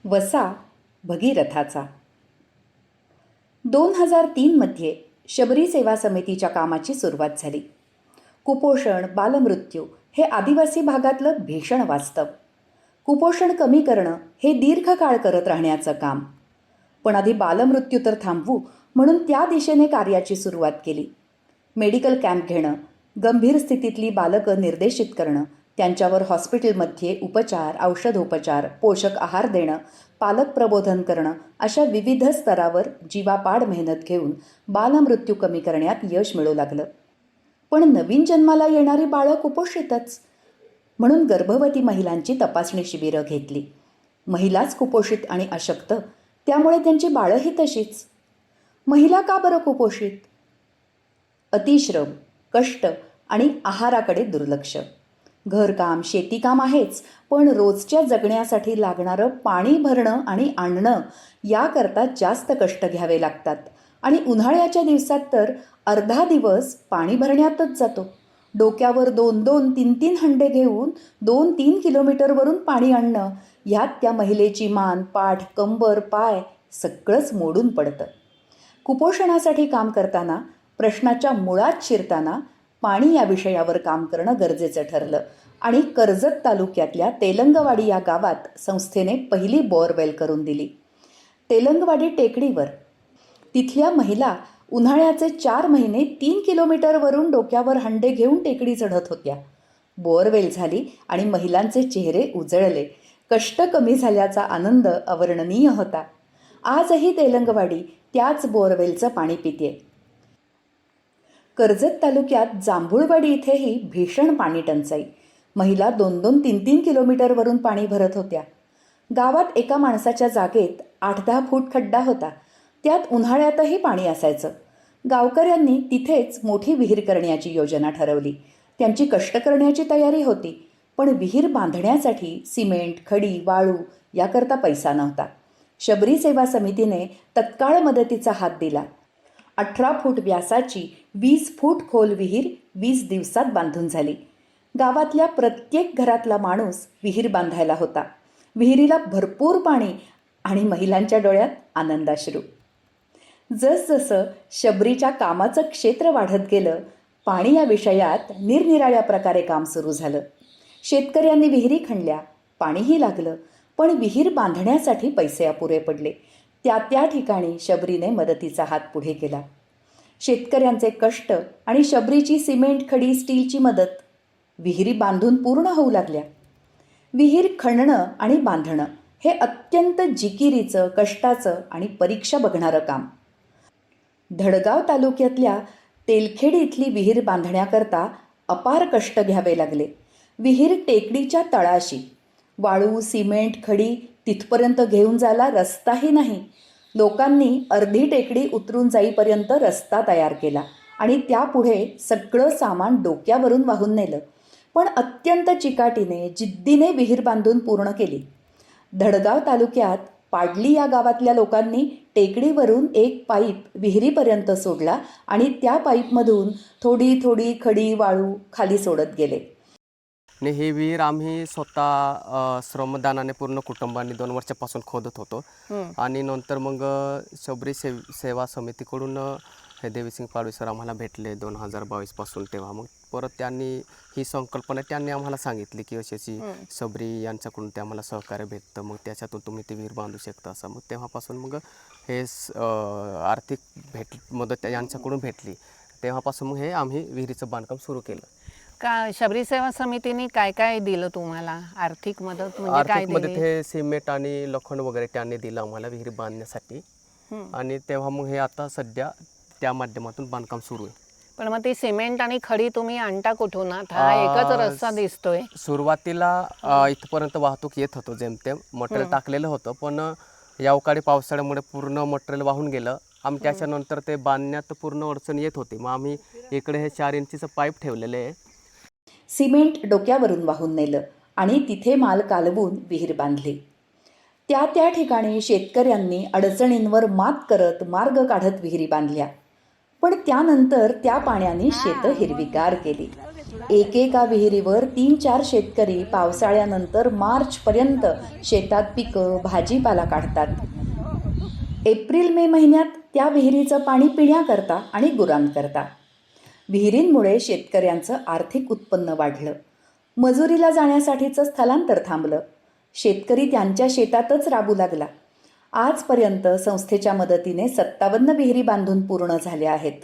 वसा भगीरथाचा. 2003 शबरी सेवा समितीच्या कामाची सुरुवात झाली. कुपोषण, बालमृत्यू हे आदिवासी भागातलं भीषण वास्तव. कुपोषण कमी करणं हे दीर्घकाळ करत राहण्याचं काम. पण आधी बालमृत्यू तर थांबवू म्हणून त्या दिशेने कार्याची सुरुवात केली. मेडिकल कॅम्प घेणं, गंभीर स्थितीतली बालकं निर्देशित करणं, त्यांच्यावर हॉस्पिटलमध्ये उपचार, औषधोपचार, पोषक आहार देणं, पालक प्रबोधन करणं अशा विविध स्तरावर जीवापाड मेहनत घेऊन बालमृत्यू कमी करण्यात यश मिळू लागलं. पण नवीन जन्माला येणारी बाळं कुपोषितच. म्हणून गर्भवती महिलांची तपासणी शिबिरं घेतली. महिलाच कुपोषित आणि अशक्त, त्यामुळे त्यांची बाळंही तशीच. महिला का बरं कुपोषित? अतिश्रम, कष्ट आणि आहाराकडे दुर्लक्ष. घरकाम, शेतीकाम आहेच, पण रोजच्या जगण्यासाठी लागणारं पाणी भरणं आणि आणणं याकरता जास्त कष्ट घ्यावे लागतात. आणि उन्हाळ्याच्या दिवसात तर अर्धा दिवस पाणी भरण्यातच जातो. डोक्यावर 2-2, 3-3 हंडे घेऊन 2-3 किलोमीटरवरून पाणी आणणं, ह्यात त्या महिलेची मान, पाठ, कंबर, पाय सगळंच मोडून पडतं. कुपोषणासाठी काम करताना, प्रश्नाच्या मुळात शिरताना पाणी या विषयावर काम करणं गरजेचं ठरलं आणि कर्जत तालुक्यातल्या तेलंगवाडी या गावात संस्थेने पहिली बोअरवेल करून दिली. तेलंगवाडी टेकडीवर. तिथल्या महिला उन्हाळ्याचे 4 महिने 3 किलोमीटरवरून डोक्यावर हंडे घेऊन टेकडी चढत होत्या. बोअरवेल झाली आणि महिलांचे चेहरे उजळले. कष्ट कमी झाल्याचा आनंद अवर्णनीय होता. आजही तेलंगवाडी त्याच बोअरवेलचं पाणी पिते. कर्जत तालुक्यात जांभुळवाडी इथेही भीषण पाणी टंचाई. महिला 2-2, 3-3 किलोमीटरवरून पाणी भरत होत्या. गावात एका माणसाच्या जागेत 8-10 फूट खड्डा होता. त्यात उन्हाळ्यातही पाणी असायचं. गावकऱ्यांनी तिथेच मोठी विहीर करण्याची योजना ठरवली. त्यांची कष्ट करण्याची तयारी होती, पण विहीर बांधण्यासाठी सिमेंट, खडी, वाळू याकरता पैसा नव्हता. शबरी सेवा समितीने तत्काळ मदतीचा हात दिला. 18 फूट व्यासाची 20 फूट खोल विहीर 20 दिवसात बांधून झाली. गावातल्या प्रत्येक घरातला माणूस विहीर बांधायला होता. विहिरीला भरपूर पाणी आणि महिलांच्या डोळ्यात आनंदाश्रू. जसजसं शबरीच्या कामाचं क्षेत्र वाढत गेलं, पाणी या विषयात निरनिराळ्या प्रकारे काम सुरू झालं. शेतकऱ्यांनी विहिरी खणल्या, पाणीही लागलं, पण विहीर बांधण्यासाठी पैसे अपुरे पडले. त्या ठिकाणी शबरीने मदतीचा हात पुढे केला. शेतकऱ्यांचे कष्ट आणि शबरीची सिमेंट, खडी, स्टीलची मदत. विहिरी बांधून पूर्ण होऊ लागल्या. विहीर खणणं आणि बांधणं हे अत्यंत जिकिरीचं, कष्टाचं आणि परीक्षा बघणारं काम. धडगाव तालुक्यातल्या तेलखेडी इथली विहीर बांधण्याकरता अपार कष्ट घ्यावे लागले. विहीर टेकडीच्या तळाशी. वाळू, सिमेंट, खडी तिथपर्यंत घेऊन जायला रस्ताही नाही. लोकांनी अर्धी टेकडी उतरून जाईपर्यंत रस्ता तयार केला आणि त्यापुढे सगळं सामान डोक्यावरून वाहून नेलं. पण अत्यंत चिकाटीने, जिद्दीने विहीर बांधून पूर्ण केली. धडगाव तालुक्यात पाडली या गावातल्या लोकांनी टेकडीवरून एक पाईप विहिरीपर्यंत सोडला आणि त्या पाईपमधून थोडी थोडी खडी, वाळू खाली सोडत गेले. आणि ही विहीर आम्ही स्वतः श्रमदानाने पूर्ण कुटुंबाने 2 वर्षापासून खोदत होतो. आणि नंतर मग शबरी सेवा समितीकडून हे देवीसिंग पाडवी सर आम्हाला भेटले 2022 पासून. तेव्हा मग परत त्यांनी ही संकल्पना त्यांनी आम्हाला सांगितली की अशी शबरी यांच्याकडून ते आम्हाला सहकार्य भेटतं, मग त्याच्यातून तुम्ही ती विहीर बांधू शकता असं. मग तेव्हापासून मग हे आर्थिक मदत यांच्याकडून भेटली. तेव्हापासून मग हे आम्ही विहिरीचं बांधकाम सुरू केलं. का शबरी सेवा समितीने काय काय दिलं तुम्हाला आर्थिक मदत? म्हणजे काय आर्थिक मदत हे सिमेंट आणि लोखंड वगैरे त्यांनी दिलं आम्हाला विहीर बांधण्यासाठी. आणि तेव्हा मग हे आता सध्या त्या माध्यमातून बांधकाम सुरू आहे. पण मग ती सिमेंट आणि खडी तुम्ही आणता कुठून? हा एकच रस्ता दिसतोय. सुरुवातीला इथपर्यंत वाहतूक येत होतं, जेमतेम मटेरियल टाकलेलं होतं, पण यावकाळी पावसाळ्यामुळे पूर्ण मटेरियल वाहून गेलं. त्याच्यानंतर ते बांधण्यात पूर्ण अडचण येत होती. मग आम्ही इकडे हे 4 इंचीचं पाईप ठेवलेलं आहे. सिमेंट डोक्यावरून वाहून नेलं आणि तिथे माल कालवून विहीर बांधली. त्या ठिकाणी शेतकऱ्यांनी अडचणींवर मात करत मार्ग काढत विहिरी बांधल्या. पण त्यानंतर त्या पाण्याने शेतं हिरवीगार केली. एकेका विहिरीवर 3-4 शेतकरी पावसाळ्यानंतर मार्चपर्यंत शेतात पिकं भाजीपाला काढतात. एप्रिल मे महिन्यात त्या विहिरीचं पाणी पिण्याकरता आणि गुरांकरता. विहिरींमुळे शेतकऱ्यांचं आर्थिक उत्पन्न वाढलं. मजुरीला जाण्यासाठीचं स्थलांतर थांबलं. शेतकरी त्यांच्या शेतातच राबू लागला. आजपर्यंत संस्थेच्या मदतीने 57 विहिरी बांधून पूर्ण झाल्या आहेत.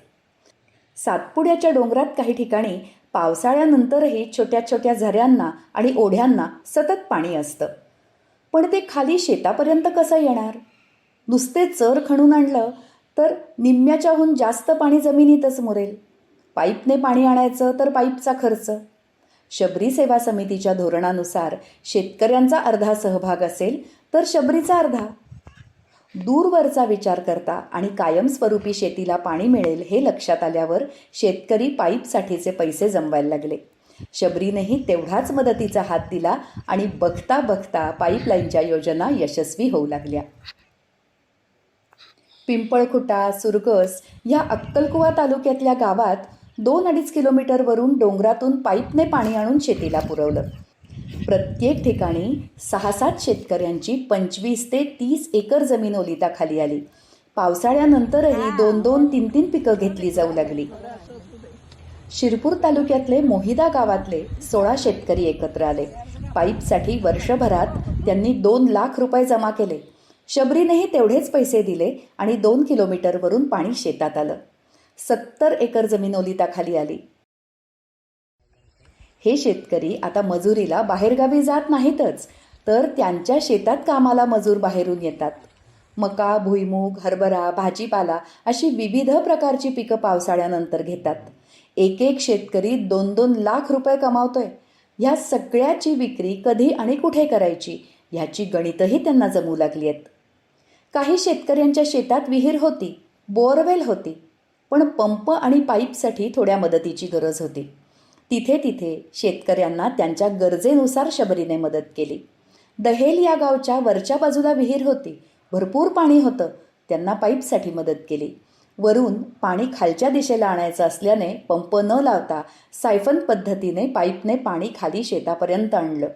सातपुड्याच्या डोंगरात काही ठिकाणी पावसाळ्यानंतरही छोट्या छोट्या झऱ्यांना आणि ओढ्यांना सतत पाणी असतं. पण ते खाली शेतापर्यंत कसं येणार? नुसते चर खणून आणलं तर निम्म्याच्याहून जास्त पाणी जमिनीतच मुरेल. पाईपने पाणी आणायचं तर पाईपचा खर्च. शबरी सेवा समितीच्या धोरणानुसार शेतकऱ्यांचा अर्धा सहभाग असेल तर शबरीचा अर्धा. दूरवरचा विचार करता आणि कायमस्वरूपी शेतीला पाणी मिळेल हे लक्षात आल्यावर शेतकरी पाईपसाठीचे पैसे जमवायला लागले. शबरीनेही तेवढाच मदतीचा हात दिला आणि बघता बघता पाईपलाईनच्या योजना यशस्वी होऊ लागल्या. पिंपळखुटा, सुरगस या अक्कलकुवा तालुक्यातल्या गावात 2-2.5 किलोमीटरवरून डोंगरातून पाईपने पाणी आणून शेतीला पुरवलं. प्रत्येक ठिकाणी 6-7 शेतकऱ्यांची 25 ते 30 एकर जमीन ओलिताखाली आली. पावसाळ्यानंतरही 2-2, 3-3 पिकं घेतली जाऊ लागली. शिरपूर तालुक्यातले मोहिदा गावातले 16 शेतकरी एकत्र आले. पाईपसाठी वर्षभरात त्यांनी 2 लाख रुपये जमा केले. शबरीनेही तेवढेच पैसे दिले आणि 2 किलोमीटरवरून पाणी शेतात आलं. 70 एकर जमीन ओलिताखाली आली. हे शेतकरी आता मजुरीला बाहेरगावी जात नाहीतच, तर त्यांच्या शेतात कामाला मजूर बाहेरून येतात. मका, भुईमूग, हरभरा, भाजीपाला अशी विविध प्रकारची पिकं पावसाळ्यानंतर घेतात. एक शेतकरी 2-2 लाख रुपये कमावतोय. ह्या सगळ्याची विक्री कधी आणि कुठे करायची ह्याची गणितही त्यांना जमू लागली आहेत. काही शेतकऱ्यांच्या शेतात विहीर होती, बोअरवेल होती, पण पंप आणि पाईपसाठी थोड्या मदतीची गरज होती. तिथे शेतकऱ्यांना त्यांच्या गरजेनुसार शबरीने मदत केली. दहेल या गावच्या वरच्या बाजूला विहीर होती, भरपूर पाणी होतं, त्यांना पाईपसाठी मदत केली. वरून पाणी खालच्या दिशेला आणायचं असल्याने पंप न लावता सायफन पद्धतीने पाईपने पाणी खाली शेतापर्यंत आणलं.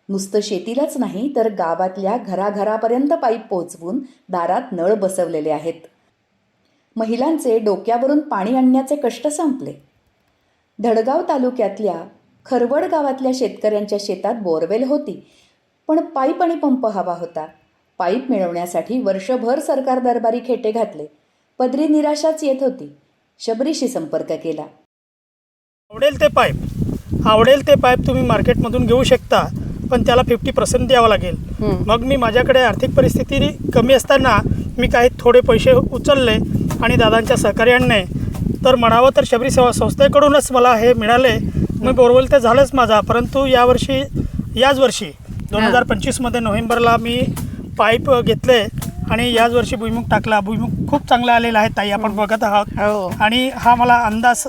नुसतं शेतीलाच नाही तर गावातल्या घराघरापर्यंत पाईप पोहोचवून दारात नळ बसवलेले आहेत. महिलांचे डोक्यावरून पाणी आणण्याचे कष्ट संपले. धडगाव तालुक्यातल्या खरवड गावातल्या शेतकऱ्यांच्या शेतात बोअरवेल होती, पण पाईप आणि पंप हवा होता. पाईप मिळवण्यासाठी वर्षभर सरकार दरबारी खेटे घातले. पदरी निराशाच येत होती. शबरीशी संपर्क केला. आवडेल ते पाईप तुम्ही मार्केटमधून घेऊ शकता, पण त्याला 50% द्यावं लागेल. मग मी माझ्याकडे आर्थिक परिस्थिती कमी असताना मी काही थोडे पैसे उचलले आणि दादांच्या सहकार्याने तर म्हणावं तर शबरी सेवा संस्थेकडूनच मला हे मिळाले. मी बोरवेल तर झालंच माझा, परंतु याच वर्षी 2025मध्ये नोव्हेंबरला मी पाईप घेतले आणि याच वर्षी भुईमुग टाकला. भुईमुग खूप चांगला आलेला आहे ताई, आपण बघत आहोत. आणि हा मला अंदाज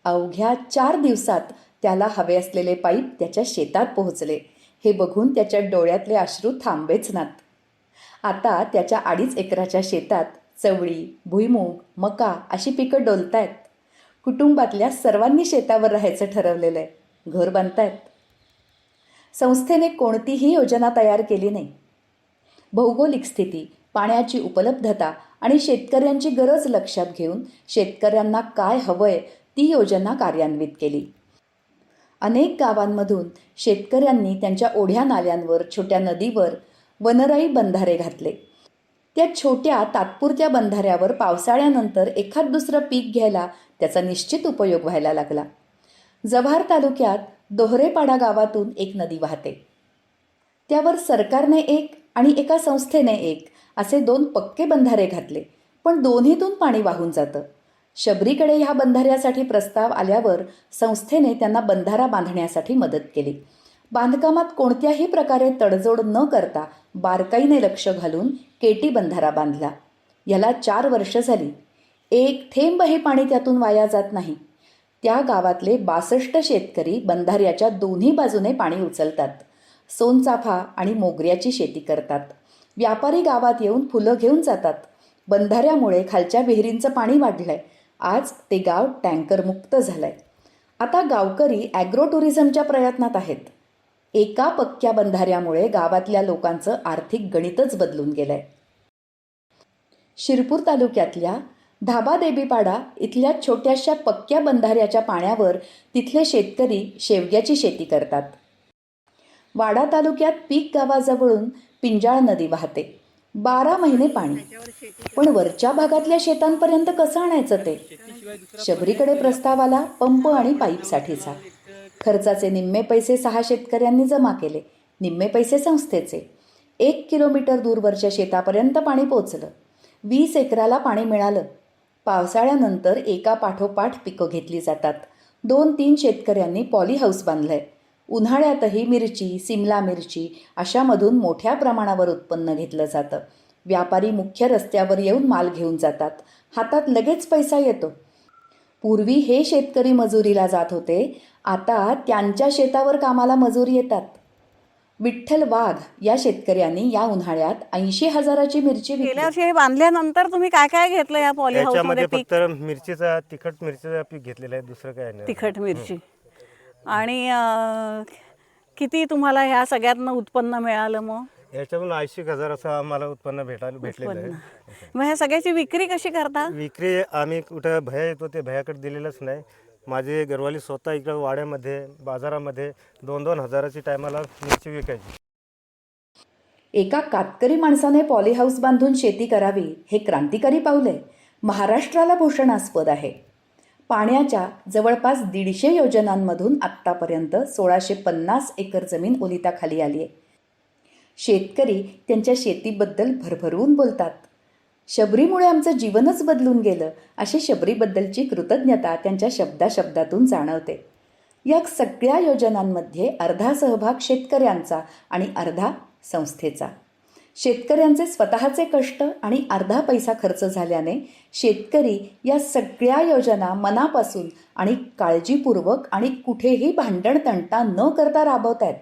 अवघ्या 4 दिवसात त्याला हवे असलेले पाईप त्याच्या शेतात पोहोचले. हे बघून त्याच्या डोळ्यातले अश्रू थांबेच नात. आता त्याच्या 2.5 एकराच्या शेतात चवळी, भुईमूग, मका अशी पिकं डोलतायत. कुटुंबातल्या सर्वांनी शेतावर राहायचं ठरवलेलं आहे. घर बांधतायत. संस्थेने कोणतीही योजना तयार केली नाही. भौगोलिक स्थिती, पाण्याची उपलब्धता आणि शेतकऱ्यांची गरज लक्षात घेऊन शेतकऱ्यांना काय हवंय ती योजना कार्यान्वित केली. अनेक गावांमधून शेतकऱ्यांनी त्यांच्या ओढ्या नाल्यांवर, छोट्या नदीवर वनराई बंधारे घातले. त्या छोट्या तात्पुरत्या बंधाऱ्यावर पावसाळ्यानंतर एखाद दुसरं पीक घ्यायला त्याचा निश्चित उपयोग व्हायला लागला. जव्हार तालुक्यात दोहरेपाडा गावातून एक नदी वाहते. त्यावर सरकारने एक आणि एका संस्थेने एक असे 2 पक्के बंधारे घातले, पण दोन्हीतून पाणी वाहून जातं. शबरीकडे ह्या बंधाऱ्यासाठी प्रस्ताव आल्यावर संस्थेने त्यांना बंधारा बांधण्यासाठी मदत केली. बांधकामात कोणत्याही प्रकारे तडजोड न करता बारकाईने लक्ष घालून केटी बंधारा बांधला. याला 4 वर्ष झाली. एक थेंबही पाणी त्यातून वाया जात नाही. त्या गावातले 62 शेतकरी बंधाऱ्याच्या दोन्ही बाजूने पाणी उचलतात. सोनचाफा आणि मोगऱ्याची शेती करतात. व्यापारी गावात येऊन फुलं घेऊन जातात. बंधाऱ्यामुळे खालच्या विहिरींचं पाणी वाढलंय. आज ते गाव टँकर मुक्त झालंय. आता गावकरी ॲग्रो टुरिझमच्या प्रयत्नात आहेत. एका पक्क्या बंधाऱ्यामुळे गावातल्या लोकांचं आर्थिक गणितच बदलून गेलंय. शिरपूर तालुक्यातल्या धाबा देबीपाडा इथल्या छोट्याशा पक्क्या बंधाऱ्याच्या पाण्यावर तिथले शेतकरी शेवग्याची शेती करतात. वाडा तालुक्यात पीक गावाजवळून पिंजाळ नदी वाहते. 12 महिने पाणी. पण वरच्या भागातल्या शेतांपर्यंत कसं आणायचं ते? शबरीकडे प्रस्ताव आला पंप आणि पाईपसाठीचा. खर्चाचे निम्मे पैसे 6 शेतकऱ्यांनी जमा केले, निम्मे पैसे संस्थेचे. 1 किलोमीटर दूरवरच्या शेतापर्यंत पाणी पोचलं. 20 एकराला पाणी मिळालं. पावसाळ्यानंतर एका पाठोपाठ पिकं घेतली जातात. 2-3 शेतकऱ्यांनी पॉली हाऊस बांधलंय. उन्हाळ्यातही मिरची, सिमला मिरची अशामधून मोठ्या प्रमाणावर उत्पन्न घेतलं जातं. व्यापारी मुख्य रस्त्यावर येऊन माल घेऊन जातात. हातात लगेच पैसा येतो. पूर्वी हे शेतकरी मजुरीला जात होते, आता त्यांच्या शेतावर कामाला मजूर येतात. विठ्ठल वाघ या शेतकऱ्यांनी या उन्हाळ्यात 80,000ची मिरची विकली. गेल्या वर्षी हे बांधल्यानंतर तुम्ही काय काय घेतलं या पॉली हाऊस मध्ये त्याच्यामध्ये पीक? फक्त मिरचीचा तिखट मिरचीचा पीक घेतलेलं आहे, दुसरं काय नाही. तिखट मिरची. आणि किती तुम्हाला ह्या सगळ्यातनं उत्पन्न मिळालं मग? याच्यातून 80,000 असं आम्हाला उत्पन्न भेटलेलं आहे. मग ह्या सगळ्याची विक्री कशी करता? विक्री आम्ही कुठं भया येतो ते भयाकडे दिलेलंच नाही. माझे घरवाली स्वतः इकडं वाड्यामध्ये बाजारामध्ये 2-2 हजाराची टायमाला मिरची विकायची. एका कातकरी माणसाने पॉली हाऊस बांधून शेती करावी हे क्रांतिकारी पाऊल आहे. महाराष्ट्राला भूषणास्पद आहे. पाण्याच्या जवळपास 150 योजनांमधून आत्तापर्यंत 1650 एकर जमीन ओलिताखाली आली आहे. शेतकरी त्यांच्या शेतीबद्दल भरभरून बोलतात. शबरीमुळे आमचं जीवनच बदलून गेलं अशी शबरीबद्दलची कृतज्ञता त्यांच्या शब्दाशब्दातून जाणवते. या सगळ्या योजनांमध्ये अर्धा सहभाग शेतकऱ्यांचा आणि अर्धा संस्थेचा. शेतकऱ्यांचे स्वतःचे कष्ट आणि अर्धा पैसा खर्च झाल्याने शेतकरी या सगळ्या योजना मनापासून आणि काळजीपूर्वक आणि कुठेही भांडणतंटा न करता राबवत आहेत.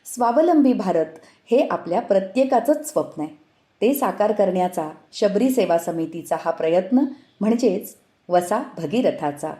स्वावलंबी भारत हे आपल्या प्रत्येकाचंच स्वप्न आहे. ते साकार करण्याचा शबरी सेवा समितीचा हा प्रयत्न म्हणजेच वसा भगीरथाचा.